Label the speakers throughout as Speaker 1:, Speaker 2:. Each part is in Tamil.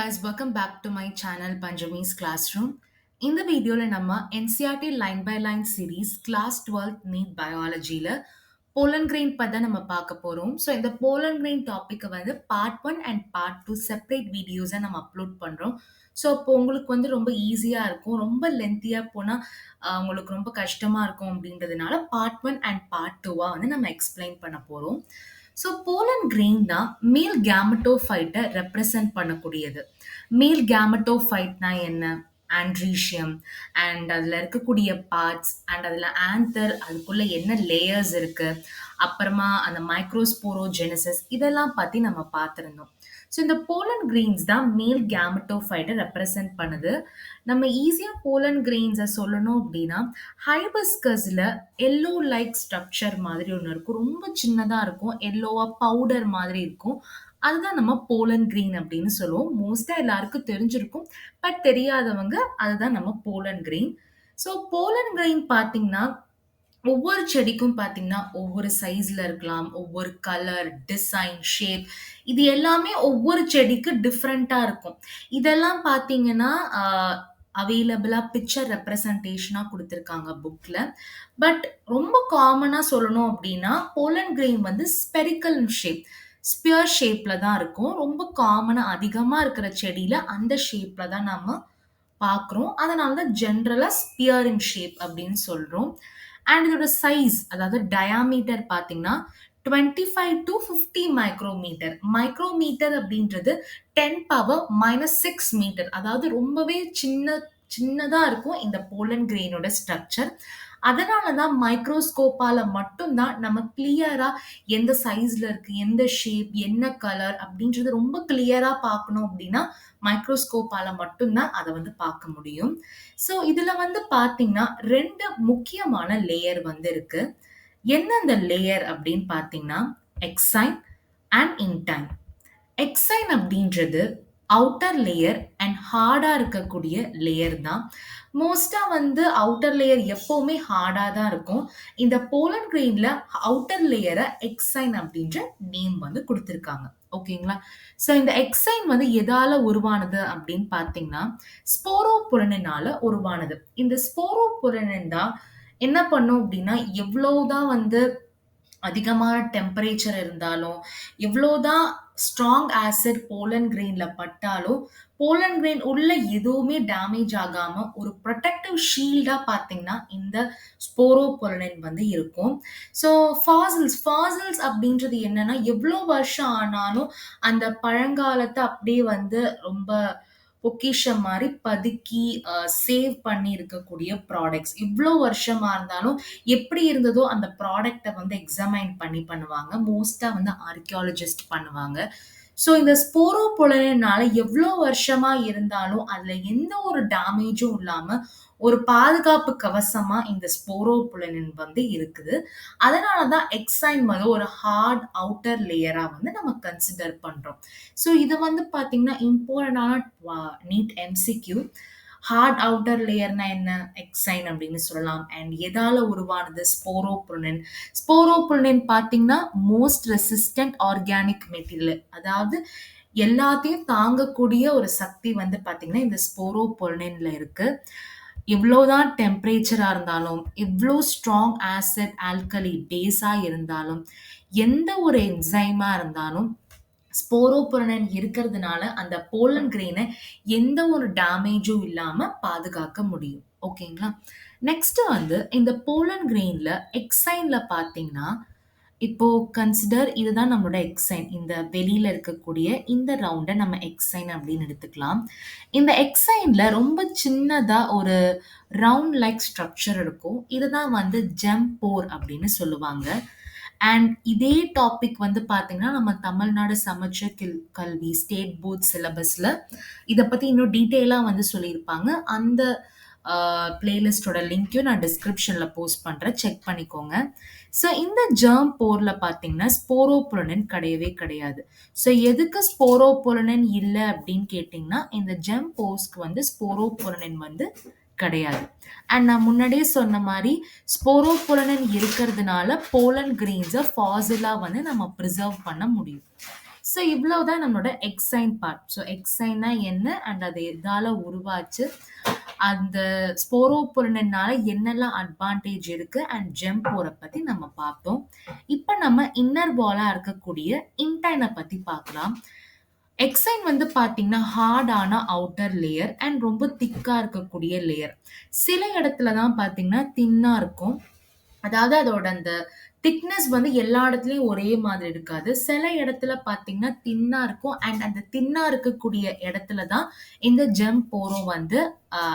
Speaker 1: guys, welcome back to my channel Panjami's Classroom. இந்த வீடியோல நம்ம NCERT line by line series class 12th NEET பயாலஜில போலன் கிரெயின் பத்தி நம்ம பார்க்க போறோம். ஸோ இந்த போலன் கிரெயின் டாபிக்கை வந்து பார்ட் 1 அண்ட் பார்ட் 2 செப்பரேட் வீடியோஸை நம்ம அப்லோட் பண்றோம். ஸோ இப்போ உங்களுக்கு வந்து ரொம்ப ஈஸியா இருக்கும். ரொம்ப லென்த்தியா போனா உங்களுக்கு ரொம்ப கஷ்டமா இருக்கும் அப்படின்றதுனால பார்ட் 1 அண்ட் பார்ட் 2வா வந்து நம்ம எக்ஸ்பிளைன் பண்ண போறோம். ஸோ போலன் கிரெயின் தான் மேல் கேமட்டோஃபைட்டை ரெப்ரசன்ட் பண்ணக்கூடியது. மேல் கேமட்டோஃபைட்னா என்ன? ஆண்ட்ரீஷியம் அண்ட் அதில் இருக்கக்கூடிய பார்ட்ஸ் அண்ட் அதில் ஆந்தர் அதுக்குள்ள என்ன லேயர்ஸ் இருக்கு, அப்புறமா அந்த மைக்ரோஸ்போரோஜெனசிஸ் இதெல்லாம் பற்றி நம்ம பார்த்துருந்தோம். ஸோ இந்த போலன் கிரெயின்ஸ் தான் மேல் கேமட்டோஃபைட்டை ரெப்ரசன்ட் பண்ணுது. நம்ம ஈஸியாக போலன் கிரெயின்ஸை சொல்லணும் அப்படின்னா ஹைபிஸ்கஸில் எல்லோ லைக் ஸ்ட்ரக்சர் மாதிரி ஒன்று இருக்கும். ரொம்ப சின்னதாக இருக்கும், எல்லோவா பவுடர் மாதிரி இருக்கும். அதுதான் நம்ம போலன் கிரீன் அப்படின்னு சொல்லுவோம். மோஸ்டா எல்லாருக்கும் தெரிஞ்சிருக்கும், பட் தெரியாதவங்க அதுதான் நம்ம pollen grain. So pollen grain பார்த்தீங்கன்னா ஒவ்வொரு செடிக்கும் பார்த்தீங்கன்னா ஒவ்வொரு சைஸ்ல இருக்கலாம், ஒவ்வொரு கலர், டிசைன், ஷேப் இது எல்லாமே ஒவ்வொரு செடிக்கு டிஃப்ரெண்டா இருக்கும். இதெல்லாம் பார்த்தீங்கன்னா அவைலபிளா பிக்சர் ரெப்ரசன்டேஷனா கொடுத்துருக்காங்க புக்ல. பட் ரொம்ப காமனா சொல்லணும் அப்படின்னா போலன் கிரெயின் வந்து ஸ்பெரிக்கல் ஷேப், ஸ்பியர் ஷேப்ல தான் இருக்கும். ரொம்ப காமனா அதிகமா இருக்கிற செடியில அந்த ஷேப்ல தான் நாம பார்க்குறோம். அதனால தான் ஜென்ரலா ஸ்பியர் இன் ஷேப் அப்படின்னு சொல்றோம். அண்ட் இதோட சைஸ், அதாவது டயாமீட்டர் பார்த்தீங்கன்னா 25 to 50 மைக்ரோமீட்டர். மைக்ரோமீட்டர் அப்படின்றது 10⁻⁻6 மீட்டர். அதாவது ரொம்பவே சின்னதா இருக்கும் இந்த போலன் கிரெயினோட ஸ்ட்ரக்சர். அதனால தான் மைக்ரோஸ்கோப்பால மட்டும்தான் நம்ம கிளியரா எந்த சைஸ்ல இருக்கு, எந்த ஷேப், என்ன கலர் அப்படின்றது ரொம்ப கிளியரா பார்க்கணும் அப்படின்னா மைக்ரோஸ்கோப்பால மட்டும்தான் அதை வந்து பார்க்க முடியும். ஸோ இதுல வந்து பார்த்தீங்கன்னா 2 முக்கியமான லேயர் வந்து இருக்கு. எந்தெந்த லேயர் அப்படின்னு பார்த்தீங்கன்னா எக்ஸைன் அண்ட் இன்டைன். எக்ஸைன் அப்படின்றது அவுட்டர் லேயர் அண்ட் ஹார்டா இருக்கக்கூடிய லேயர் தான். மோஸ்டா வந்து அவுட்டர் லேயர் எப்பவுமே ஹார்டா தான் இருக்கும். இந்த போலன் கிரெயின்ல அவுட்டர் லேயரை எக்ஸைன் அப்படின்ற நேம் வந்து கொடுத்துருக்காங்க. ஓகேங்களா? ஸோ இந்த எக்ஸைன் வந்து எதால உருவானது அப்படின்னு பார்த்தீங்கன்னா ஸ்போரோபுலனினால உருவானது. இந்த ஸ்போரோபுலனின் தான் என்ன பண்ணும் அப்படின்னா எவ்வளவுதான் வந்து அதிகமான டெம்பரேச்சர் இருந்தாலும், எவ்வளோதான் ஸ்ட்ராங் ஆசிட் போலன் கிரெயின்ல பட்டாலும் போலன் கிரெயின் உள்ள எதுவுமே டேமேஜ் ஆகாம ஒரு ப்ரொடெக்டிவ் ஷீல்டா பார்த்தீங்கன்னா இந்த ஸ்போரோபொலனின் வந்து இருக்கும். ஸோ ஃபாசில்ஸ் அப்படின்றது என்னன்னா எவ்வளோ வருஷம் ஆனாலும் அந்த பழங்காலத்தை அப்படியே வந்து ரொம்ப பொக்கிஷம் மாதிரி பதுக்கி சேவ் பண்ணி இருக்கக்கூடிய ப்ராடக்ட்ஸ். இவ்வளோ வருஷமா இருந்தாலும் எப்படி இருந்ததோ அந்த ப்ராடக்ட்டை வந்து எக்ஸாமைன் பண்ணி பண்ணுவாங்க. மோஸ்டா வந்து ஆர்கியாலஜிஸ்ட் பண்ணுவாங்க. ஸோ இந்த ஸ்போரோபொலனினால எவ்வளோ வருஷமா இருந்தாலும் அதுல எந்த ஒரு டேமேஜும் இல்லாம ஒரு பாதுகாப்பு கவசமா இந்த ஸ்போரோபொலனின் வந்து இருக்குது. அதனாலதான் எக்ஸைன் வந்து ஒரு ஹார்ட் அவுட்டர் லேயரா வந்து நம்ம கன்சிடர் பண்றோம். ஸோ இது வந்து பாத்தீங்கன்னா இம்பார்ட்டன்டான நீட் எம்சிக்யூ. ஹார்ட் அவுட்டர் லேயர்னா என்ன? எக்ஸைன் அப்படின்னு சொல்லலாம். அண்ட் எதால உருவானது? ஸ்போரோபுல்னின். ஸ்போரோபுல்னின் பார்த்தீங்கன்னா மோஸ்ட் ரெசிஸ்டன்ட் ஆர்கானிக் மெட்டீரியல். அதாவது எல்லாத்தையும் தாங்கக்கூடிய ஒரு சக்தி வந்து பார்த்தீங்கன்னா இந்த ஸ்போரோபுல்னின்ல இருக்கு. எவ்வளோதான் டெம்பரேச்சரா இருந்தாலும், எவ்வளோ ஸ்ட்ராங் ஆசிட் ஆல்கலி பேஸா இருந்தாலும், எந்த ஒரு என்சைமா இருந்தாலும் ஸ்போரோபுலனின் இருக்கிறதுனால அந்த போலன் கிரெயினை எந்த ஒரு டேமேஜும் இல்லாம பாதுகாக்க முடியும். ஓகேங்களா? நெக்ஸ்ட் வந்து இந்த போலன் கிரெயின்ல எக்ஸைன்ல பார்த்தீங்கன்னா இப்போ கன்சிடர் இதுதான் நம்மளோட எக்ஸைன். இந்த வெளியில இருக்கக்கூடிய இந்த ரவுண்டை நம்ம எக்ஸைன் அப்படின்னு எடுத்துக்கலாம். இந்த எக்ஸைன்ல ரொம்ப சின்னதா ஒரு ரவுண்ட் லைக் ஸ்ட்ரக்சர் இருக்கும். இதுதான் வந்து ஜெம் போர் அப்படின்னு சொல்லுவாங்க. அண்ட் இதே டாபிக் வந்து பார்த்தீங்கன்னா நம்ம தமிழ்நாடு சமச்சீர் கல்வி ஸ்டேட் போர்ட் சிலபஸ்ல இதை பத்தி இன்னும் டீட்டெயிலா வந்து சொல்லியிருப்பாங்க. அந்த பிளேலிஸ்டோட லிங்க்கையும் நான் டிஸ்கிரிப்ஷன்ல போஸ்ட் பண்றேன், செக் பண்ணிக்கோங்க. ஸோ இந்த ஜெர்ம் போர்ல பார்த்தீங்கன்னா ஸ்போரோபுலனின் கிடையவே கிடையாது. ஸோ எதுக்கு ஸ்போரோபுலனின் இல்லை அப்படின்னு கேட்டிங்கன்னா இந்த ஜெம் போர்ஸ்க்கு வந்து ஸ்போரோபுலனின் வந்து கிடையாது. அண்ட் நான் முன்னாடியே சொன்ன மாதிரி ஸ்போரோபுலனின் இருக்கிறதுனால போலன் கிரெயின்ஸை ஃபாசிலா வந்து நம்ம ப்ரிசர்வ் பண்ண முடியும். ஸோ இவ்வளவுதான் நம்மளோட எக்ஸைன் பார்ட். ஸோ எக்ஸைன்னா என்ன அண்ட் அது எதால உருவாச்சு, அந்த ஸ்போரோபொலினால என்னெல்லாம் அட்வான்டேஜ் இருக்கு அண்ட் ஜெம் போரை பத்தி நம்ம பார்த்தோம். இப்போ நம்ம இன்னர் வாலா இருக்கக்கூடிய இன்டைனை பத்தி பார்க்கலாம். எக்ஸைன் வந்து பார்த்தீங்கன்னா ஹார்டான அவுட்டர் லேயர் அண்ட் ரொம்ப திக்கா இருக்கக்கூடிய லேயர். சில இடத்துல தான் பார்த்தீங்கன்னா தின்னா இருக்கும். அதாவது அதோட அந்த திக்னஸ் வந்து எல்லா இடத்துலயும் ஒரே மாதிரி இருக்காது. சில இடத்துல பார்த்தீங்கன்னா தின்னா இருக்கும் அண்ட் அந்த தின்னா இருக்கக்கூடிய இடத்துல தான் இந்த ஜெம் போரும் வந்து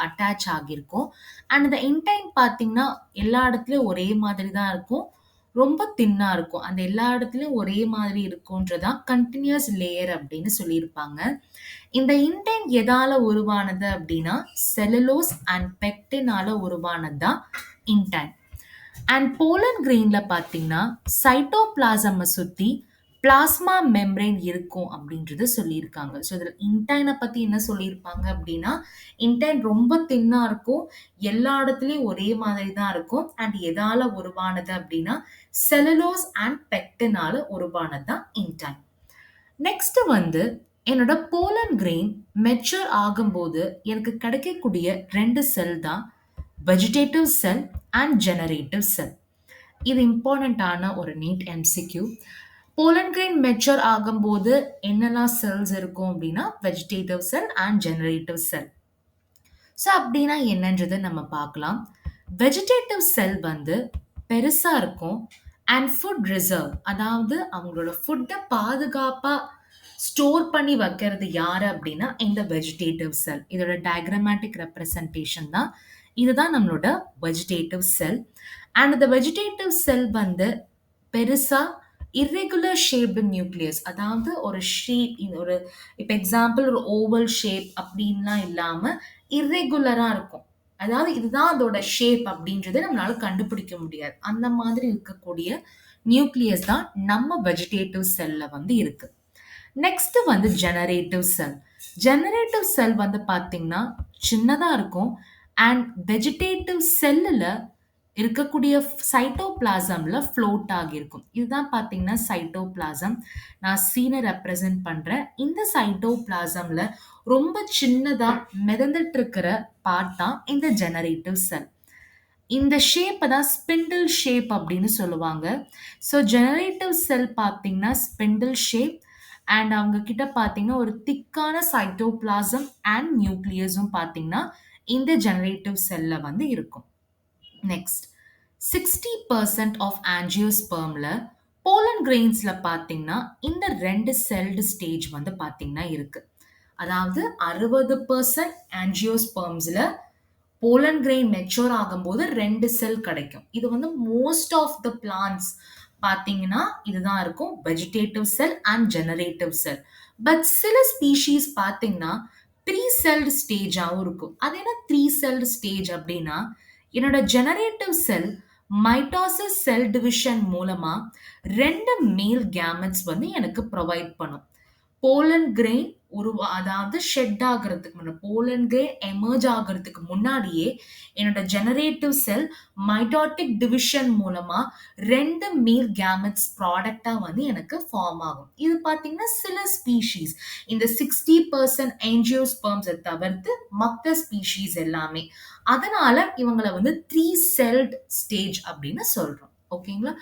Speaker 1: அட்டாச் ஆகியிருக்கும். அண்ட் அந்த இன்டைன் பார்த்தீங்கன்னா எல்லா இடத்துலயும் ஒரே மாதிரி தான் இருக்கும். ரொம்ப தின்னா இருக்கும். அந்த எல்லா இடத்துலயும் ஒரே மாதிரி இருக்கும்ன்றதான் கன்டினியூஸ் லேயர் அப்படின்னு சொல்லியிருப்பாங்க. இந்த இன்டைன் எதால உருவானது அப்படின்னா செலுலோஸ் அண்ட் பெக்டினால உருவானது தான் இன்டைன். அண்ட் போலன் கிரெயின்ல பார்த்தீங்கன்னா சைட்டோபிளாசமை சுற்றி பிளாஸ்மா மெம்பரேன் இருக்கும் அப்படின்றது சொல்லியிருக்காங்க. ஸோ இதில் இன்டைனை பற்றி என்ன சொல்லியிருப்பாங்க அப்படின்னா இன்டைன் ரொம்ப தின்னா இருக்கும், எல்லா இடத்துலையும் ஒரே மாதிரி தான் இருக்கும் அண்ட் எதால உருவானது அப்படின்னா செலுலோஸ் அண்ட் பெக்டினால உருவானது தான் இன்டைன். நெக்ஸ்ட் வந்து என்னோட போலன் கிரெயின் மெச்சூர் ஆகும்போது எனக்கு கிடைக்கக்கூடிய 2 செல் தான் vegetative cell and generative cell. இது இம்பார்ட்டண்ட்டான ஒரு NEET MCQ. Pollen grain mature ஆகும்போது என்னெல்லாம் செல்ஸ் இருக்கும் அப்படின்னா vegetative cell and generative cell. So அப்படின்னா என்னன்றது நம்ம பார்க்கலாம். வெஜிடேட்டிவ் செல் வந்து பெருசா இருக்கும் அண்ட் ஃபுட் ரிசர்வ், அதாவது அவங்களோட ஃபுட்டை பாதுகாப்பாக ஸ்டோர் பண்ணி வைக்கிறது யாரு அப்படின்னா இந்த வெஜிடேட்டிவ் செல். இதோட டயக்ராமேட்டிக் ரெப்ரசன்டேஷன் தான் இதுதான் நம்மளோட வெஜிடேட்டிவ் செல். அண்ட் இந்த வெஜிடேட்டிவ் செல் வந்து பெருசா இர்ரெகுலர் ஷேப்டு நியூக்ளியஸ், அதாவது ஒரு ஷேப், ஒரு இப்போ எக்ஸாம்பிள் ஒரு ஓவல் ஷேப் அப்படின்லாம் இல்லாம இர்ரெகுலரா இருக்கும். அதாவது இதுதான் அதோட ஷேப் அப்படின்றத நம்மளால கண்டுபிடிக்க முடியாது. அந்த மாதிரி இருக்கக்கூடிய நியூக்ளியஸ் தான் நம்ம வெஜிடேட்டிவ் செல்ல வந்து இருக்கு. நெக்ஸ்ட் வந்து ஜெனரேட்டிவ் செல். ஜெனரேட்டிவ் செல் வந்து பார்த்தீங்கன்னா சின்னதா இருக்கும் அண்ட் வெஜிடேட்டிவ் செல்லுல இருக்கக்கூடிய சைட்டோபிளாசம்ல ஃப்ளோட் ஆகியிருக்கும். இதுதான் பார்த்தீங்கன்னா சைட்டோபிளாசம். நான் சீனை ரெப்ரசன்ட் பண்றேன். இந்த சைட்டோபிளாசம்ல ரொம்ப சின்னதா மிதந்துட்டு இருக்கிற பார்ட் தான் இந்த ஜெனரேட்டிவ் செல். இந்த ஷேப்பை தான் ஸ்பிண்டில் ஷேப் அப்படின்னு சொல்லுவாங்க. ஸோ ஜெனரேட்டிவ் செல் பார்த்தீங்கன்னா ஸ்பிண்டில் ஷேப் அண்ட் அவங்க கிட்ட பார்த்தீங்கன்னா ஒரு திக்கான சைட்டோபிளாசம் அண்ட் நியூக்ளியஸும் பார்த்தீங்கன்னா இந்த ஜெனரேட்டிவ் செல்ல வந்து இருக்கும். நெக்ஸ்ட் 60% ஆஃப் ஆஞ்சியோஸ்பெர்ம்ல போலன் கிரெயின்ஸ்ல பார்த்தீங்கன்னா இந்த 2 செல்டு ஸ்டேஜ் வந்து பார்த்தீங்கன்னா இருக்கு. அதாவது 60% ஆஞ்சியோஸ்பெர்ம்ஸ்ல போலன் கிரெயின் மெச்சூர் ஆகும்போது 2 செல் கிடைக்கும். இது வந்து மோஸ்ட் ஆஃப் த பிளான்ட்ஸ் பார்த்தீங்கன்னா இதுதான் இருக்கும், vegetative cell and generative sell. But சில ஸ்பீஷீஸ் பார்த்தீங்கன்னா 3 செல்டு ஸ்டேஜாகவும் இருக்கும். அது என்ன 3 செல்டு ஸ்டேஜ் அப்படின்னா என்னோட ஜெனரேட்டிவ் செல் மைட்டாசிஸ் செல் டிவிஷன் மூலமா 2 மேல் கேமெட்ஸ் வந்து எனக்கு ப்ரொவைட் பண்ணும். போலன் கிரெயின் அதாவது ஷெட் ஆகிறதுக்கு முன்னாடி, போலன் கிரெயின் எமர்ஜ் ஆகிறதுக்கு முன்னாடியே என்னோட ஜெனரேட்டிவ் செல் மைட்டாட்டிக் டிவிஷன் மூலமா 2 மேல் கேமெட்ஸ் ப்ராடக்டா வந்து எனக்கு ஃபார்ம் ஆகும். இது பார்த்தீங்கன்னா சில ஸ்பீஷீஸ், இந்த 60% ஆஞ்சியோஸ்பெர்ம்ஸை தவிர்த்து மற்ற ஸ்பீஷீஸ் எல்லாமே. அதனால இவங்களை வந்து 3 செல்ட் ஸ்டேஜ் அப்படின்னு சொல்றோம். ஓகேங்களா?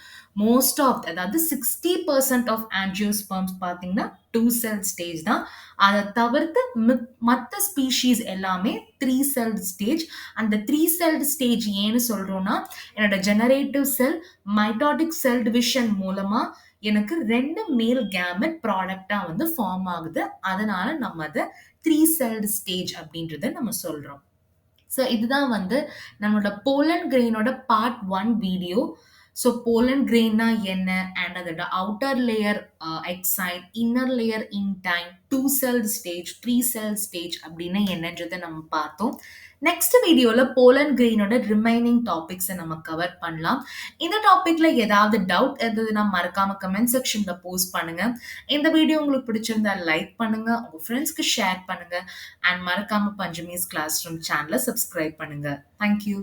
Speaker 1: மோஸ்ட் ஆஃப் அதாவது 60% ஆஃப் ஆஞ்சியோஸ்பெர்ம்ஸ் பார்த்தீங்கன்னா 2 செல் ஸ்டேஜ் தான். அதை தவிர்த்து மற்ற ஸ்பீஷீஸ் எல்லாமே 3 செல் ஸ்டேஜ். அந்த 3 செல் ஸ்டேஜ் ஏன்னு சொல்றோம்னா என்னோட ஜெனரேட்டிவ் செல் மைட்டாட்டிக் செல் டிவிஷன் மூலமா எனக்கு 2 மேல் கேமெட் ப்ராடக்டா வந்து ஃபார்ம் ஆகுது. அதனால நம்ம அதை 3 செல் ஸ்டேஜ் அப்படின்றத நம்ம சொல்றோம். ஸோ இதுதான் வந்து நம்மளோட போலன் கிரெயினோட பார்ட் 1 வீடியோ. ஸோ போலன் கிரெயின்னா என்ன அண்ட் அதோட outer layer exine, inner layer intine, 2 cell stage, 3 cell stage அப்படின்னு என்னன்றதை நம்ம பார்த்தோம். நெக்ஸ்ட் வீடியோவில் போலன் கிரெயினோட ரிமைனிங் டாபிக்ஸை நம்ம கவர் பண்ணலாம். இந்த டாபிக்ல ஏதாவது டவுட் இருந்ததுன்னா மறக்காம கமெண்ட் செக்ஷன்ல போஸ்ட் பண்ணுங்க. இந்த வீடியோ உங்களுக்கு பிடிச்சிருந்தா லைக் பண்ணுங்க, உங்க ஃப்ரெண்ட்ஸ்க்கு ஷேர் பண்ணுங்க அண்ட் மறக்காம பஞ்சமிஸ் கிளாஸ் ரூம் சேனலை சப்ஸ்கிரைப் பண்ணுங்க. தேங்க்யூ.